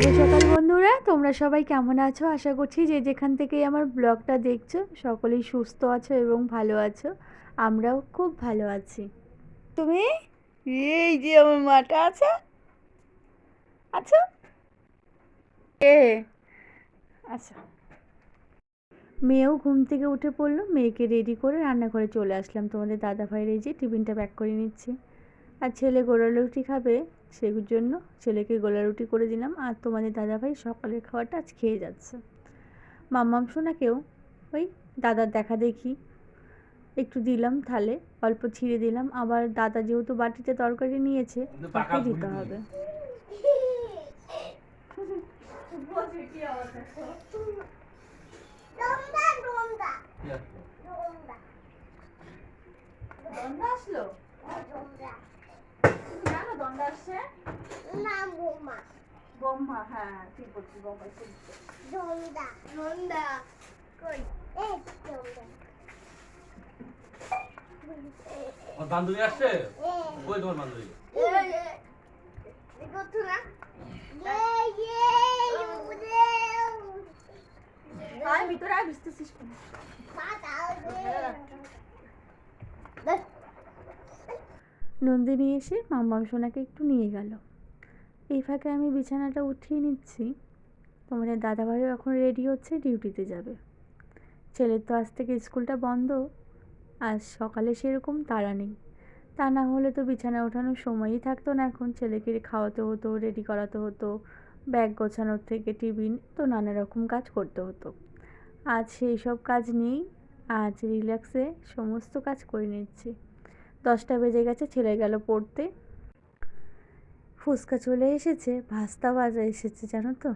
শুভ সকাল বন্ধুরা, তোমরা সবাই কেমন আছো? আশা করছি যে যেখান থেকেই আমার ব্লগটা দেখছো সকলেই সুস্থ আছো এবং ভালো আছো। আমরাও খুব ভালো আছি। তুমি এই যে আমার মাটা আছে আছো এ আচ্ছা, মেয়েও ঘুম থেকে উঠে পড়লো। মেয়েকে রেডি করে রান্নাঘরে চলে আসলাম। তোমাদের দাদা ভাইয়ের এই যে টিফিনটা প্যাক করে নিচ্ছি। আর ছেলে গোলা রুটি খাবে, সেই জন্য ছেলেকে গোলা রুটি করে দিলাম। আর তোমাদের দাদাভাই সকালের খাওয়াটা আজ খেয়ে যাচ্ছে। মাম্মাম সোনাকেও ওই দাদার দেখা দেখি একটু দিলাম, থালে অল্প ছিঁড়ে দিলাম। আবার দাদা যেহেতু বাটিতে তরকারি নিয়েছে তাকে দিতে হবে। আসলো জানো দণ্ডা আসছে না বোমা বোমা, হ্যাঁ ঠিক বলছি, বোমা দণ্ডা দণ্ডা কই এই দণ্ডা ওর বান্ধবী আসছে? কই তোমার বান্ধবী? দেখো তো না আয় ভিতরে আয়, বুঝতেছিস নন্দিনী এসে মাম্মাম সোনাকে একটু নিয়ে গেল। এই ফাঁকে আমি বিছানাটা উঠিয়ে নিচ্ছি। তোমাদের দাদাভাইও এখন রেডি হচ্ছে, ডিউটিতে যাবে। ছেলের তো আজ থেকে স্কুলটা বন্ধ, আজ সকালে সেরকম তাড়া নেই। তা না হলে তো বিছানা ওঠানোর সময়ই থাকতো না। এখন ছেলেকে খাওয়াতে হতো, রেডি করাতে হতো, ব্যাগ গোছানোর থেকে টিফিন তো নানা রকম কাজ করতে হতো। আজ সেই সব কাজ নেই, আজ রিল্যাক্সে সমস্ত কাজ করে নিচ্ছি। 10টা বেজে গেছে, ছেলে গেল পড়তে। ফুচকা চলে এসেছে, ভাস্তা ভাজা এসেছে, জানো তো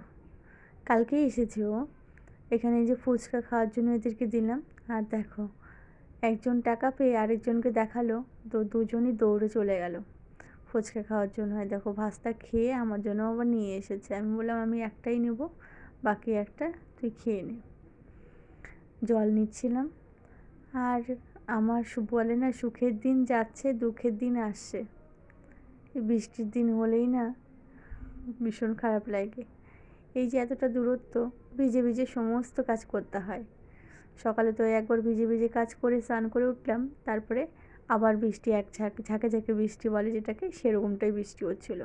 কালকেই এসেছে ও। এখানে যে ফুচকা খাওয়ার জন্য এদেরকে দিলাম। আর দেখো, একজন টাকা পেয়ে আরেকজনকে দেখালো, তো দুজনই দৌড়ে চলে গেল ফুচকা খাওয়ার জন্য। হয় দেখো, ভাস্তা খেয়ে আমার জন্য আবার নিয়ে এসেছে। আমি বললাম আমি একটাই নেব, বাকি একটা তুই খেয়ে নে। জল নিচ্ছিলাম। আর আমার বলে না, সুখের দিন যাচ্ছে দুঃখের দিন আসছে। বৃষ্টির দিন হলেই না ভীষণ খারাপ লাগে। এই যে এতটা দূরত্ব, ভিজে ভিজে সমস্ত কাজ করতে হয়। সকালে তো একবার ভিজে ভিজে কাজ করে স্নান করে উঠলাম, তারপরে আবার বৃষ্টি, এক ঝাঁকে ঝাঁকে বৃষ্টি বলে যেটাকে, সেরকমটাই বৃষ্টি হচ্ছিল।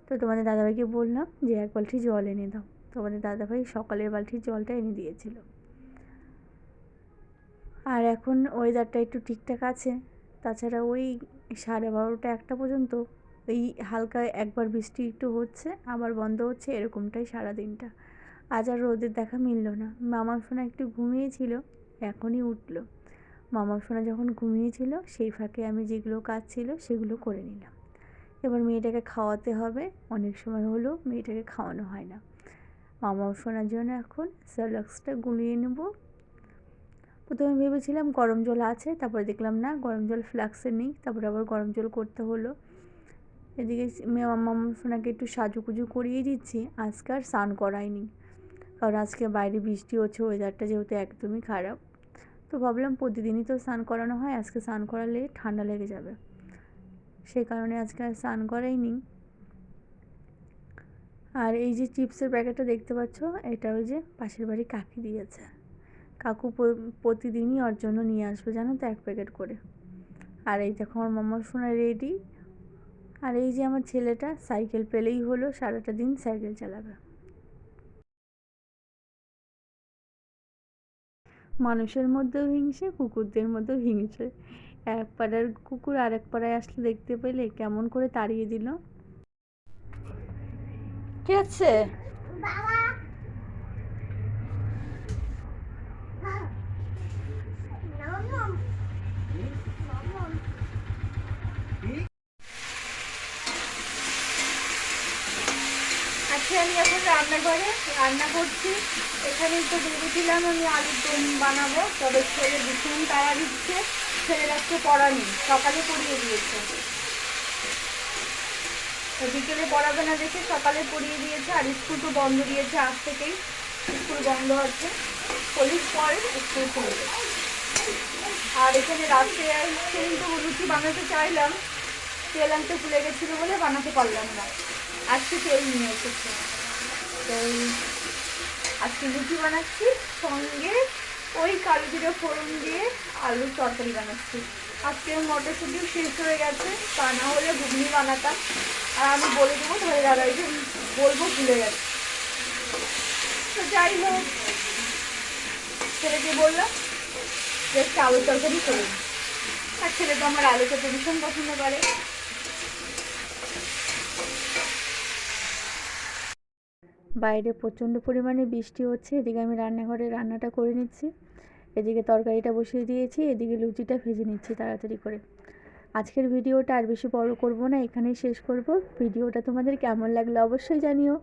তো তোমাদের দাদাভাইকে বললাম যে এক বালতি জল এনে দাও। তোমাদের দাদাভাই সকালের বালতির জলটা এনে দিয়েছিল। আর এখন ওয়েদারটা একটু ঠিকঠাক আছে। তাছাড়া ওই 12:30 1টা পর্যন্ত এই হালকা একবার বৃষ্টি একটু হচ্ছে আবার বন্ধ হচ্ছে, এরকমটাই সারাদিনটা। আজ আর রোদের দেখা মিলল না। মামা সোনা একটু ঘুমিয়েছিল, এখনই উঠলো। মামা সোনা যখন ঘুমিয়েছিল সেই ফাঁকে আমি যেগুলো কাজ ছিল সেগুলো করে নিলাম। এবার মেয়েটাকে খাওয়াতে হবে, অনেক সময় হলো মেয়েটাকে খাওয়ানো হয় না। মামা সোনার জন্য এখন সেরেলাক্সটা গুলিয়ে নেব। প্রথমে ভেবেছিলাম গরম জল আছে, তারপরে দেখলাম না, গরম জল ফ্লাক্সে নেই, তারপরে আবার গরম জল করতে হলো। এদিকে মামা সোনাকে একটু সাজুগুজু করিয়ে দিচ্ছি। আজকে আর স্নান করাইনি, কারণ আজকে বাইরে বৃষ্টি হচ্ছে, ওয়েদারটা যেহেতু একদমই খারাপ। তো ভাবলাম প্রতিদিনই তো স্নান করানো হয়, আজকে স্নান করালে ঠান্ডা লেগে যাবে, সেই কারণে আজকে আর স্নান করাইনি। আর এই যে চিপসের প্যাকেটটা দেখতে পাচ্ছ, এটা ওই যে পাশের বাড়ি কাকি দিয়েছে। কাকু প্রতিদিনই ওর জন্য নিয়ে আসবে, জানো তো, 1 প্যাকেট করে। আর এই দেখো আমার মামা সোনা রেডি। আর এই যে আমার ছেলেটা সাইকেল পেলেই হলো, সারাটা দিন সাইকেল চালাবে। মানুষের মধ্যেও হিংসে, কুকুরদের মধ্যেও হিংসে। এক পাড়ার কুকুর আরেক পাড়ায় আসলে দেখতে পেলে কেমন করে তাড়িয়ে দিল। কি আছে আজকে আমি এখন রান্নাঘরে রান্না করছি। এখানেই তো ভেবেছিলাম আমি আলুর দম বানাবো, তবে ছেলে ভীষণ তাড়া দিচ্ছে। ছেলের আজকে পড়া নেই, সকালে পড়িয়ে দিয়েছে। তো বিকেলে পড়াবে না দেখে সকালে পড়িয়ে দিয়েছে। আর স্কুল তো বন্ধ দিয়েছে, আজ থেকেই স্কুল বন্ধ আছে। পুলিশ পরে স্কুল খুলবে। আর এখানে রাত্রে সেদিন তো রুটি বানাতে চাইলাম, তেল আনতে ভুলে গেছিলো বলে বানাতে পারলাম না। আজকে তেল নিয়ে এসেছে। তো আজকে লুচি বানাচ্ছি, সঙ্গে ওই কালো জিরে ফোড়ন দিয়ে আলুর তরকারি বানাচ্ছি। আজকে মটরশুঁটিও শেষ হয়ে গেছে, তা না হলে ঘুগনি বানাতাম। আর আমি বলে দেবো ধরে দাদাইকে বলবো ভুলে গেছে। তো যাই হোক, ছেলেকে বললাম যে একটু আলুর তরকারি করে দিই। আর ছেলে তো আমার আলু খেতে ভীষণ পছন্দ করে। বাইরে প্রচণ্ড পরিমাণে বৃষ্টি হচ্ছে, এদিকে আমি রান্নাঘরে রান্নাটা করে নিচ্ছি, এদিকে তরকারিটা বসিয়ে দিয়েছি, এদিকে লুচিটা ভেজে নিচ্ছি তাড়াতাড়ি করে। আজকের ভিডিওটা আর বেশি বড় করব না, এখানেই শেষ করব। ভিডিওটা তোমাদের কেমন লাগলো অবশ্যই জানিও,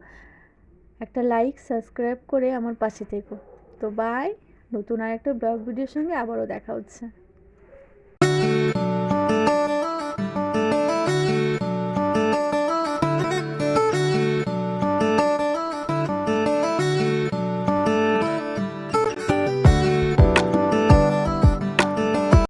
একটা লাইক সাবস্ক্রাইব করে আমার পাশে থেকো। তো বাই, নতুন আর একটা ব্লগ ভিডিওর সঙ্গে আবারও দেখা হচ্ছে।